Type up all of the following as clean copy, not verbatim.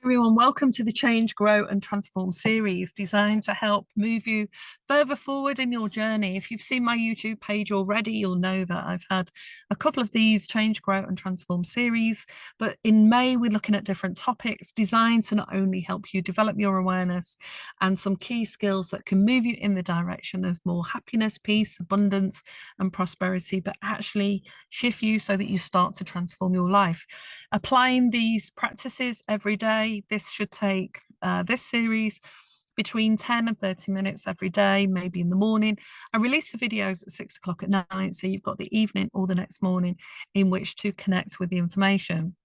Everyone, welcome to the Change, Grow and Transform series designed to help move you further forward in your journey. If you've seen my YouTube page already, you'll know that I've had a couple of these Change, Grow and Transform series. But in May, we're looking at different topics designed to not only help you develop your awareness and some key skills that can move you in the direction of more happiness, peace, abundance and prosperity, but actually shift you so that you start to transform your life. Applying these practices every day. This should take this series between 10 and 30 minutes every day, maybe in the morning. I release the videos at 6 o'clock at night, so you've got the evening or the next morning in which to connect with the information.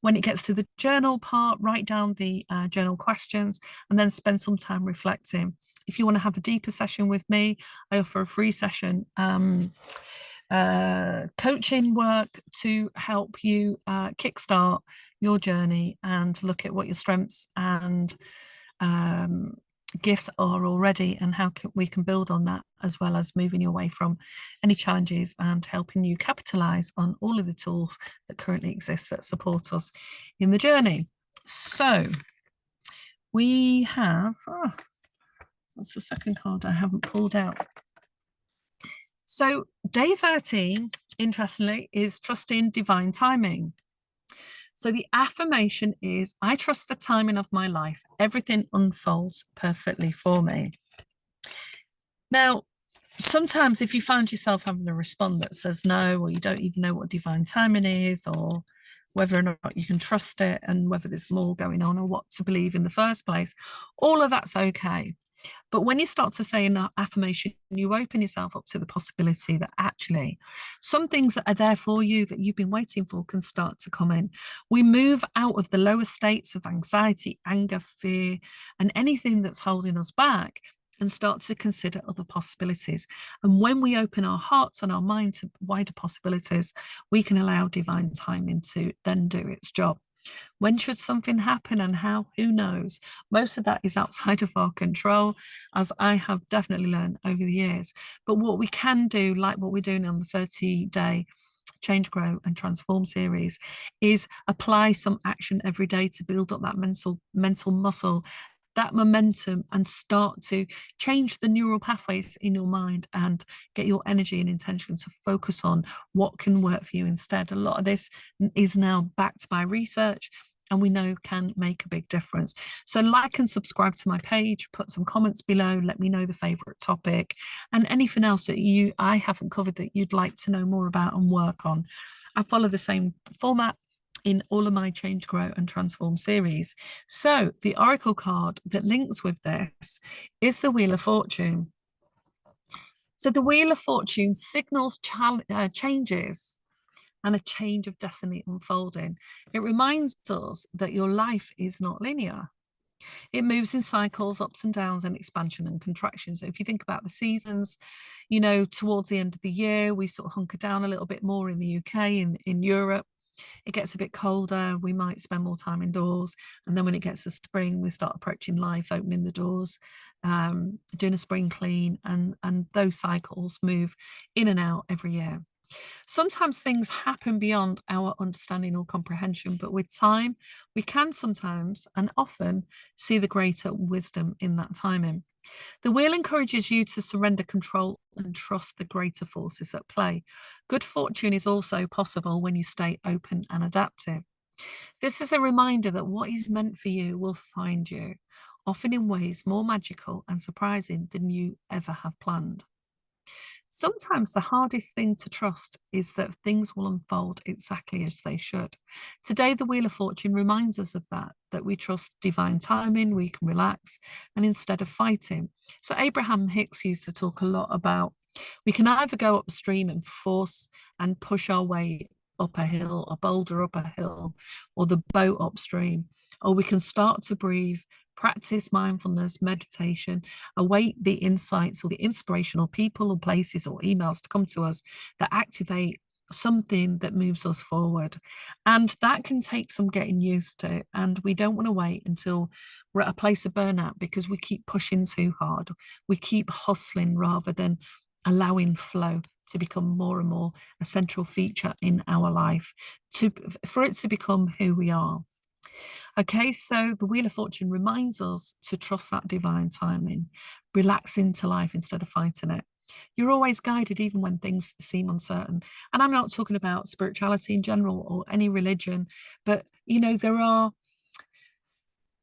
When it gets to the journal part, write down the journal questions and then spend some time reflecting. If you want to have a deeper session with me, I offer a free session coaching work to help you kickstart your journey and look at what your strengths and gifts are already and how we can build on that, as well as moving you away from any challenges and helping you capitalize on all of the tools that currently exist that support us in the journey. So we have, that's the second card I haven't pulled out. So day 13, interestingly, is trusting divine timing. So the affirmation is, I trust the timing of my life. Everything unfolds perfectly for me. Now, sometimes if you find yourself having a response that says no, or you don't even know what divine timing is, or whether or not you can trust it, and whether there's more going on, or what to believe in the first place, all of that's okay. But when you start to say an affirmation, you open yourself up to the possibility that actually some things that are there for you that you've been waiting for can start to come in. We move out of the lower states of anxiety, anger, fear, and anything that's holding us back and start to consider other possibilities. And when we open our hearts and our mind to wider possibilities, we can allow divine timing to then do its job. When should something happen and how? Who knows? Most of that is outside of our control, as I have definitely learned over the years. But what we can do, like what we're doing on the 30-day Change, Grow and Transform series, is apply some action every day to build up that mental muscle, that momentum, and start to change the neural pathways in your mind and get your energy and intention to focus on what can work for you instead. A lot of this is now backed by research and we know can make a big difference. So like and subscribe to my page, put some comments below, let me know the favorite topic and anything else that I haven't covered that you'd like to know more about and work on. I follow the same format in all of my Change, Grow and Transform series. So the oracle card that links with this is the Wheel of Fortune. So the Wheel of Fortune signals changes and a change of destiny unfolding. It reminds us that your life is not linear. It moves in cycles, ups and downs, and expansion and contraction. So if you think about the seasons, you know, towards the end of the year, we sort of hunker down a little bit more in the UK, in Europe. It gets a bit colder, we might spend more time indoors. And then when it gets to spring, we start approaching life, opening the doors, doing a spring clean, and those cycles move in and out every year. Sometimes things happen beyond our understanding or comprehension, but with time, we can sometimes and often see the greater wisdom in that timing. The wheel encourages you to surrender control and trust the greater forces at play. Good fortune is also possible when you stay open and adaptive. This is a reminder that what is meant for you will find you, often in ways more magical and surprising than you ever have planned. Sometimes the hardest thing to trust is that things will unfold exactly as they should. Today, the Wheel of Fortune reminds us of that we trust divine timing, we can relax, and instead of fighting. So Abraham Hicks used to talk a lot about we can either go upstream and force and push our way up a hill, a boulder up a hill, or the boat upstream, or we can start to breathe, practice mindfulness, meditation, await the insights or the inspirational people or places or emails to come to us that activate something that moves us forward. And that can take some getting used to. And we don't want to wait until we're at a place of burnout because we keep pushing too hard. We keep hustling rather than allowing flow to become more and more a central feature in our life, for it to become who we are. Okay, so the Wheel of Fortune reminds us to trust that divine timing, relax into life instead of fighting it. You're always guided, even when things seem uncertain. And I'm not talking about spirituality in general or any religion, but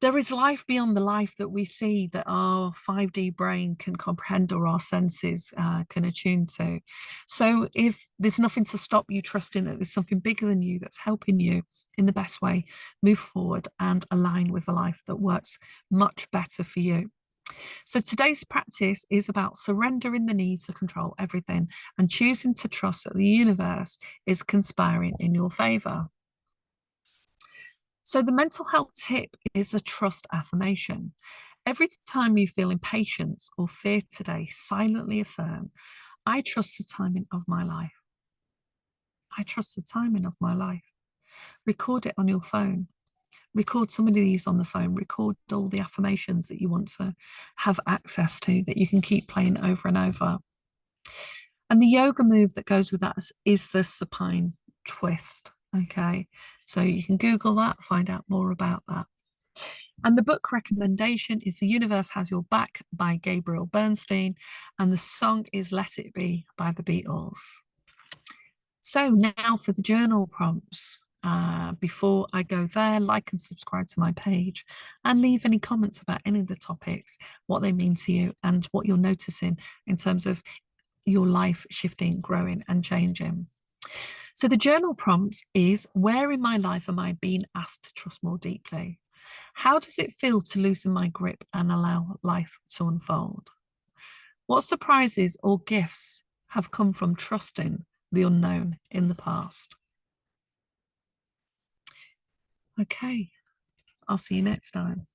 there is life beyond the life that we see, that our 5D brain can comprehend or our senses can attune to. So if there's nothing to stop you trusting that there's something bigger than you that's helping you in the best way move forward and align with a life that works much better for you. So today's practice is about surrendering the need to control everything and choosing to trust that the universe is conspiring in your favor. So the mental health tip is a trust affirmation. Every time you feel impatience or fear today, silently affirm, I trust the timing of my life. I trust the timing of my life. Record it on your phone. Record some of these on the phone. Record all the affirmations that you want to have access to, that you can keep playing over and over. And the yoga move that goes with that is the supine twist. Okay. So you can Google that, find out more about that. And the book recommendation is The Universe Has Your Back by Gabriel Bernstein. And the song is Let It Be by the Beatles. So now for the journal prompts. Before I go there, like and subscribe to my page and leave any comments about any of the topics, what they mean to you, and what you're noticing in terms of your life shifting, growing, and changing. So the journal prompts is, where in my life am I being asked to trust more deeply? How does it feel to loosen my grip and allow life to unfold? What surprises or gifts have come from trusting the unknown in the past? Okay, I'll see you next time.